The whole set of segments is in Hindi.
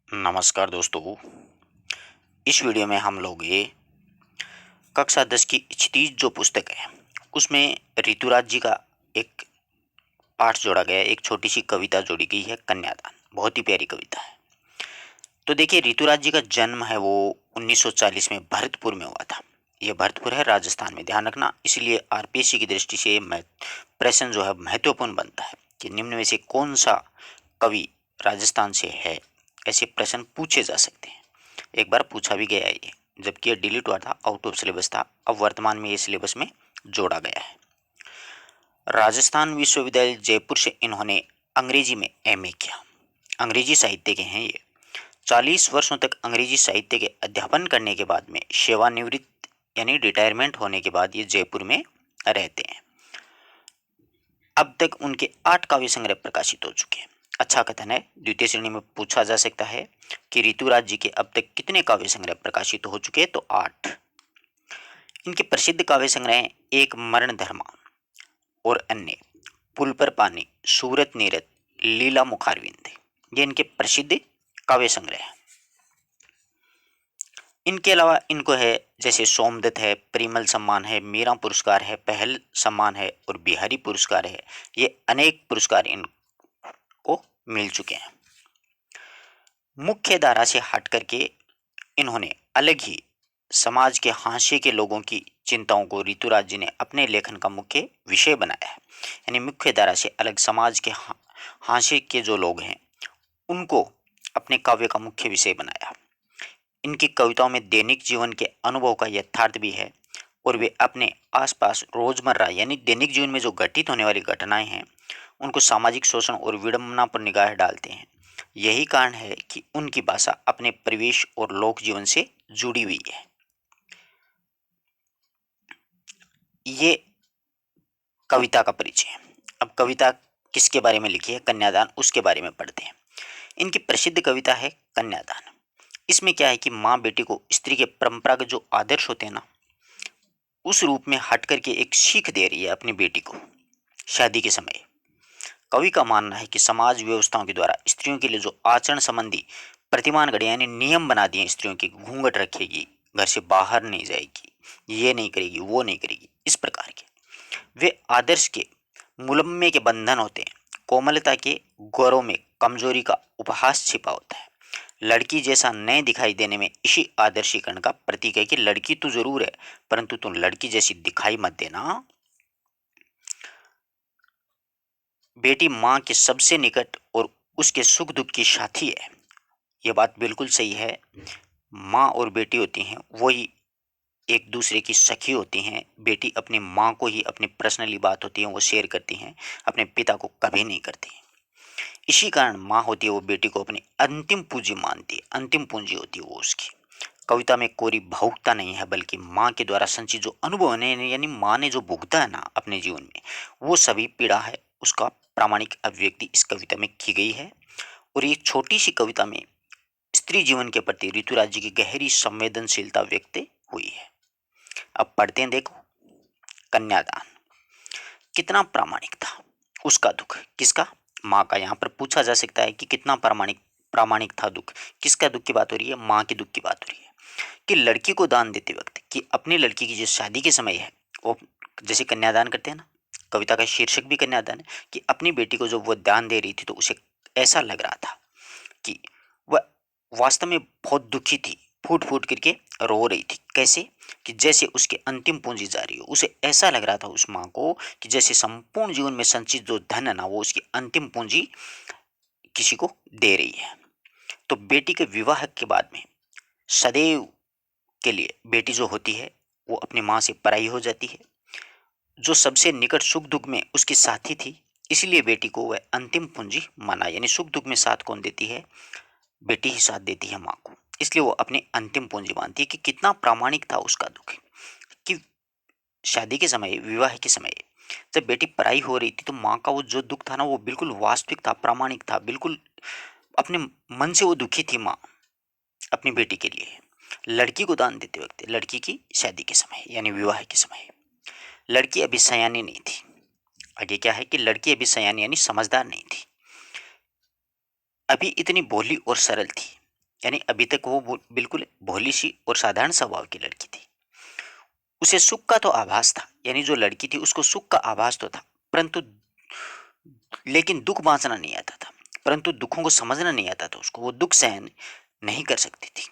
नमस्कार दोस्तों। इस वीडियो में हम लोग ये कक्षा 10 की क्षितिज जो पुस्तक है उसमें ऋतुराज जी का एक पाठ जोड़ा गया है। एक छोटी सी कविता जोड़ी गई है, कन्यादान। बहुत ही प्यारी कविता है। तो देखिए, ऋतुराज जी का जन्म है वो 1940 में भरतपुर में हुआ था। ये भरतपुर है राजस्थान में, ध्यान रखना। इसलिए आरपीएससी की दृष्टि से प्रश्न जो है महत्वपूर्ण बनता है कि निम्न में से कौन सा कवि राजस्थान से है। ऐसे प्रश्न पूछे जा सकते हैं। एक बार पूछा भी गया है ये, जबकि ये डिलीट हुआ था, आउट ऑफ सिलेबस था। अब वर्तमान में ये सिलेबस में जोड़ा गया है। राजस्थान विश्वविद्यालय जयपुर से इन्होंने अंग्रेजी में एमए किया। अंग्रेजी साहित्य के हैं ये। 40 वर्षों तक अंग्रेजी साहित्य के अध्यापन करने के बाद में सेवानिवृत्त यानी रिटायरमेंट होने के बाद ये जयपुर में रहते हैं। अब तक उनके 8 काव्य संग्रह प्रकाशित हो चुके हैं। अच्छा कथन है। द्वितीय श्रेणी में पूछा जा सकता है कि ऋतुराज जी के अब तक कितने काव्य संग्रह प्रकाशित हो चुके हैं, तो 8। इनके प्रसिद्ध काव्य संग्रह एक मरण धर्मा और अन्य, पुल पर पानी, सूरत नीरत, लीला मुखारविंद, ये इनके प्रसिद्ध काव्य संग्रह हैं। इनके अलावा इनको है जैसे सोमदत्त है, परिमल सम्मान है, मीरा पुरस्कार है, पहल सम्मान है और बिहारी पुरस्कार है। ये अनेक पुरस्कार इनको मिल चुके हैं। मुख्य धारा से हट करके इन्होंने अलग ही समाज के हाशिए के लोगों की चिंताओं को ऋतुराज जी ने अपने लेखन का मुख्य विषय बनाया है। यानी मुख्य धारा से अलग समाज के हाशिए के जो लोग हैं उनको अपने काव्य का मुख्य विषय बनाया। इनकी कविताओं में दैनिक जीवन के अनुभव का यथार्थ भी है और वे अपने आसपास रोजमर्रा यानी दैनिक जीवन में जो घटित होने वाली घटनाएं हैं उनको सामाजिक शोषण और विडंबना पर निगाह डालते हैं। यही कारण है कि उनकी भाषा अपने परिवेश और लोक जीवन से जुड़ी हुई है। ये कविता का परिचय है। अब कविता किसके बारे में लिखी है, कन्यादान, उसके बारे में पढ़ते हैं। इनकी प्रसिद्ध कविता है कन्यादान। इसमें क्या है कि माँ बेटी को स्त्री के परंपरागत जो आदर्श होते हैं ना, उस रूप में हट करके एक सीख दे रही है अपनी बेटी को शादी के समय। कवि का मानना है कि समाज व्यवस्थाओं के द्वारा स्त्रियों के लिए जो आचरण संबंधी प्रतिमान गढ़े यानी नियम बना दिए स्त्रियों के, घूंघट रखेगी, घर से बाहर नहीं जाएगी, ये नहीं करेगी, वो नहीं करेगी, इस प्रकार के वे आदर्श के मुलम्मे के बंधन होते हैं। कोमलता के गौरव में कमजोरी का उपहास छिपा होता है। लड़की जैसा नए दिखाई देने में इसी आदर्शीकरण का प्रतीक है कि लड़की तो जरूर है परंतु तुम लड़की जैसी दिखाई मत देना। बेटी माँ के सबसे निकट और उसके सुख दुख की साथी है। यह बात बिल्कुल सही है। माँ और बेटी होती हैं वही एक दूसरे की सखी होती हैं। बेटी अपनी माँ को ही अपनी पर्सनली बात होती है वो शेयर करती हैं, अपने पिता को कभी नहीं करती। इसी कारण माँ होती है वो बेटी को अपनी अंतिम पूंजी मानती है, अंतिम पूंजी होती है वो उसकी। कविता में कोरी भावुकता नहीं है बल्कि माँ के द्वारा संचित जो अनुभव है यानी माँ ने जो भुगता है ना अपने जीवन में, वो सभी पीड़ा है उसका प्रामाणिक अभिव्यक्ति इस कविता में की गई है। और ये छोटी सी कविता में स्त्री जीवन के प्रति ऋतुराज जी की गहरी संवेदनशीलता व्यक्त हुई है। अब पढ़ते हैं, देखो। कन्यादान कितना प्रामाणिक था उसका दुख। किसका? माँ का। यहाँ पर पूछा जा सकता है कि कितना प्रामाणिक प्रामाणिक था दुख। किसका दुख की बात हो रही है? माँ के दुख की बात हो रही है कि लड़की को दान देते वक्त, कि अपनी लड़की की जो शादी के समय है वो जैसे कन्यादान करते हैं ना, कविता का शीर्षक भी कन्यादान है, कि अपनी बेटी को जब वो दान दे रही थी तो उसे ऐसा लग रहा था कि वह वास्तव में बहुत दुखी थी, फूट फूट करके रो रही थी। कैसे? कि जैसे उसके अंतिम पूंजी जा रही हो। उसे ऐसा लग रहा था उस माँ को कि जैसे संपूर्ण जीवन में संचित जो धन है ना वो उसकी अंतिम पूंजी किसी को दे रही है। तो बेटी के विवाह के बाद में सदैव के लिए बेटी जो होती है वो अपनी माँ से पराई हो जाती है। जो सबसे निकट सुख दुख में उसकी साथी थी, इसलिए बेटी को वह अंतिम पूंजी माना। यानी सुख दुख में साथ कौन देती है? बेटी ही साथ देती है माँ को, इसलिए वो अपनी अंतिम पूंजी मानती है। कि कितना प्रामाणिक था उसका दुख कि शादी के समय, विवाह के समय जब बेटी पराई हो रही थी तो माँ का वो जो दुख था ना वो बिल्कुल वास्तविक था, प्रामाणिक था। बिल्कुल अपने मन से वो दुखी थी माँ अपनी बेटी के लिए। लड़की को दान देते वक्त, लड़की की शादी के समय यानी विवाह के समय, लड़की अभी सयानी नहीं थी। आगे क्या है कि लड़की अभी सयानी यानी समझदार नहीं थी, अभी इतनी भोली और सरल थी। यानी अभी तक वो बिल्कुल भोली सी और साधारण स्वभाव की लड़की थी। उसे सुख का तो आभास था, यानी जो लड़की थी उसको सुख का आभास तो था, परंतु लेकिन दुख बांचना नहीं आता था, परंतु दुखों को समझना नहीं आता था उसको, वो दुख सहन नहीं कर सकती थी।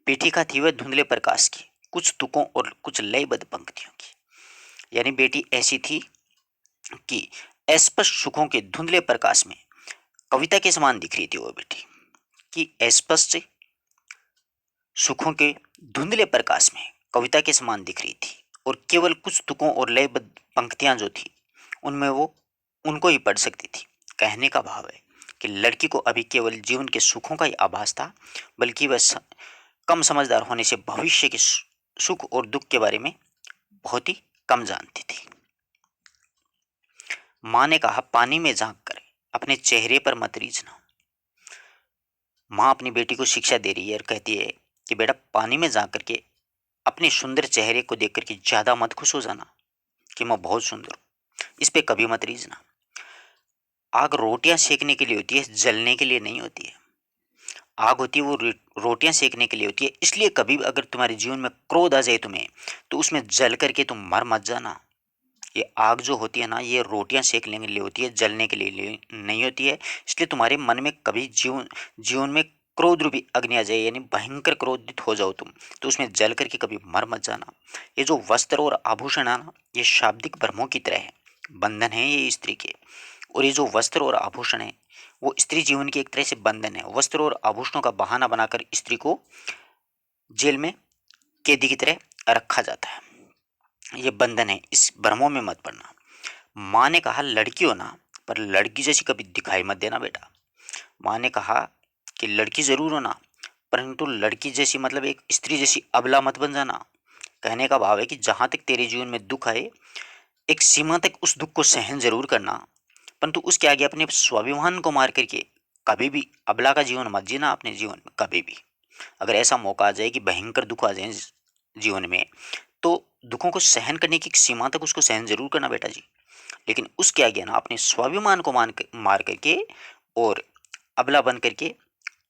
पीठिका थी वह धुंधले प्रकाश की, कुछ तुकों और कुछ लयबद्ध पंक्तियों की। यानी बेटी ऐसी थी कि अस्पष्ट सुखों के धुंधले प्रकाश में कविता के समान दिख रही थी वो बेटी, कि अस्पष्ट सुखों के धुंधले प्रकाश में कविता के समान दिख रही थी, और केवल कुछ तुकों और लयबद्ध पंक्तियां जो थी उनमें वो उनको ही पढ़ सकती थी। कहने का भाव है कि लड़की को अभी केवल जीवन के सुखों का ही आभास था, बल्कि वह कम समझदार होने से भविष्य के सुख और दुख के बारे में बहुत ही कम जानती थी। माँ ने कहा, पानी में झांक कर अपने चेहरे पर मत रीझना। माँ अपनी बेटी को शिक्षा दे रही है और कहती है कि बेटा, पानी में झांक करके अपने सुंदर चेहरे को देख करके ज्यादा मत खुश हो जाना कि मैं बहुत सुंदर हूं, इस पे कभी मत रीझना। आग रोटियां सेकने के लिए होती है, जलने के लिए नहीं होती है। आग होती है वो रोटियां सेकने के लिए होती है, इसलिए कभी भी अगर तुम्हारे जीवन में क्रोध आ जाए तुम्हें, तो उसमें जल करके तुम मर मत जाना। ये आग जो होती है ना, ये रोटियां सेकने के लिए होती है, जलने के लिए नहीं होती है। इसलिए तुम्हारे मन में कभी जीवन जीवन में क्रोध रूपी अग्नि आ जाए, यानी भयंकर क्रोधित हो जाओ तुम, तो उसमें जल करके कभी मर मत जाना। ये जो वस्त्र और आभूषण है ना, ये शाब्दिक भ्रमों की तरह है, बंधन है ये स्त्री के। और ये जो वस्त्र और आभूषण है, वो स्त्री जीवन की एक तरह से बंधन है। वस्त्र और आभूषणों का बहाना बनाकर स्त्री को जेल में कैदी की तरह रखा जाता है। ये बंधन है, इस भ्रमों में मत पड़ना। माँ ने कहा, लड़की हो ना, पर लड़की जैसी कभी दिखाई मत देना बेटा। माँ ने कहा कि लड़की जरूर हो ना, परंतु लड़की जैसी मतलब एक स्त्री जैसी अबला मत बन जाना। कहने का भाव है कि जहां तक तेरे जीवन में दुख आए, एक सीमा तक उस दुख को सहन जरूर करना, परंतु उसके आगे अपने स्वाभिमान को मार करके कभी भी अबला का जीवन मत जीना अपने जीवन में कभी भी। अगर ऐसा मौका आ जाए कि भयंकर दुख आ जाए जीवन में, तो दुखों को सहन करने की एक सीमा तक उसको सहन जरूर करना बेटा जी, लेकिन उसके आगे ना अपने स्वाभिमान को मार करके और अबला बन करके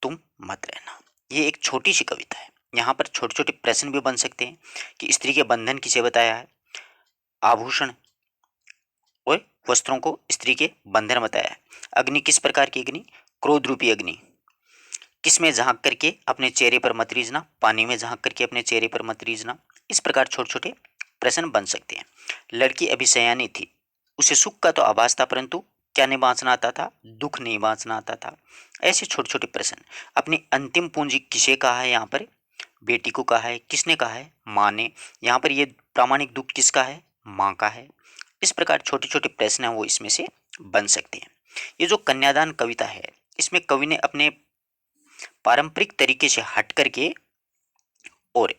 तुम मत रहना। ये एक छोटी सी कविता है। यहाँ पर छोटे छोटे प्रश्न भी बन सकते हैं कि स्त्री के बंधन किसे बताया है, आभूषण और वस्त्रों को स्त्री के बंधन बताया है, अग्नि किस प्रकार की अग्नि, क्रोध रूपी अग्नि, किसमें झांक करके अपने चेहरे पर मत रीझना, पानी में झांक करके अपने चेहरे पर मत रीझना। इस प्रकार छोटे छोटे प्रश्न बन सकते हैं। लड़की अभी सयानी थी, उसे सुख का तो आभास था, परंतु क्या नहीं बांचना आता था, दुख नहीं बांचना आता था। ऐसे छोटे छोटे प्रश्न। अपनी अंतिम पूंजी किसे कहा है, यहाँ पर बेटी को कहा है, किसने कहा है, माँ ने। यहाँ पर ये प्रामाणिक दुख किसका है, माँ का है। इस प्रकार छोटे छोटे प्रश्न हैं वो इसमें से बन सकते हैं। ये जो कन्यादान कविता है, इसमें कवि ने अपने पारंपरिक तरीके से हट करके और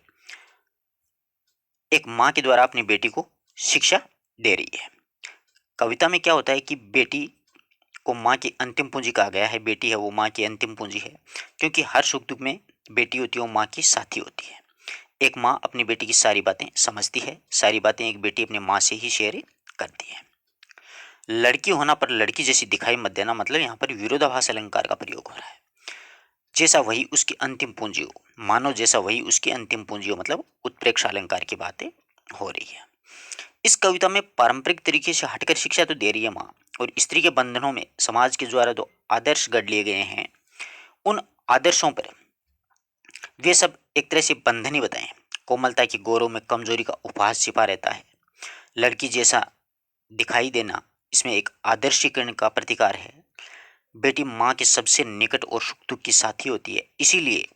एक माँ के द्वारा अपनी बेटी को शिक्षा दे रही है। कविता में क्या होता है कि बेटी को माँ की अंतिम पूंजी कहा गया है, बेटी है वो माँ की अंतिम पूंजी है, क्योंकि हर सुख दुख में बेटी होती है वो माँ की साथी होती है। एक माँ अपनी बेटी की सारी बातें समझती है, सारी बातें एक बेटी अपनी माँ से ही शेयर करती है। लड़की होना पर लड़की जैसी दिखाई मत देना, मतलब यहाँ पर विरोधाभास अलंकार का प्रयोग हो रहा है। जैसा वही उसकी अंतिम पूंजी हो, मानो जैसा वही उसकी अंतिम पूंजी हो, मतलब उत्प्रेक्षा अलंकार की बातें हो रही है। इस कविता में पारंपरिक तरीके से हटकर शिक्षा तो दे रही है माँ, और स्त्री के बंधनों में समाज के द्वारा जो आदर्श गढ़ लिए गए हैं, उन आदर्शों पर वे सब एक तरह से बंधन ही बताए। कोमलता की गौरव में कमजोरी का उपहास छिपा रहता है। लड़की जैसा दिखाई देना इसमें एक आदर्शीकरण का प्रतिकार है। बेटी माँ के सबसे निकट और सुख दुख की साथी होती है, इसीलिए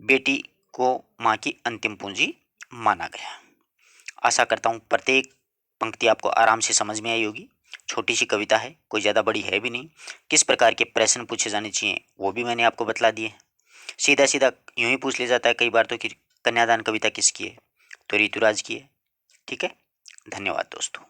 बेटी को माँ की अंतिम पूंजी माना गया। आशा करता हूँ प्रत्येक पंक्ति आपको आराम से समझ में आई होगी। छोटी सी कविता है, कोई ज़्यादा बड़ी है भी नहीं। किस प्रकार के प्रश्न पूछे जाने चाहिए वो भी मैंने आपको बतला दिए। सीधा सीधा यूं ही पूछ लिया जाता है कई बार तो कि कन्यादान कविता किसकी है, तो ऋतुराज की है। ठीक है, धन्यवाद दोस्तों।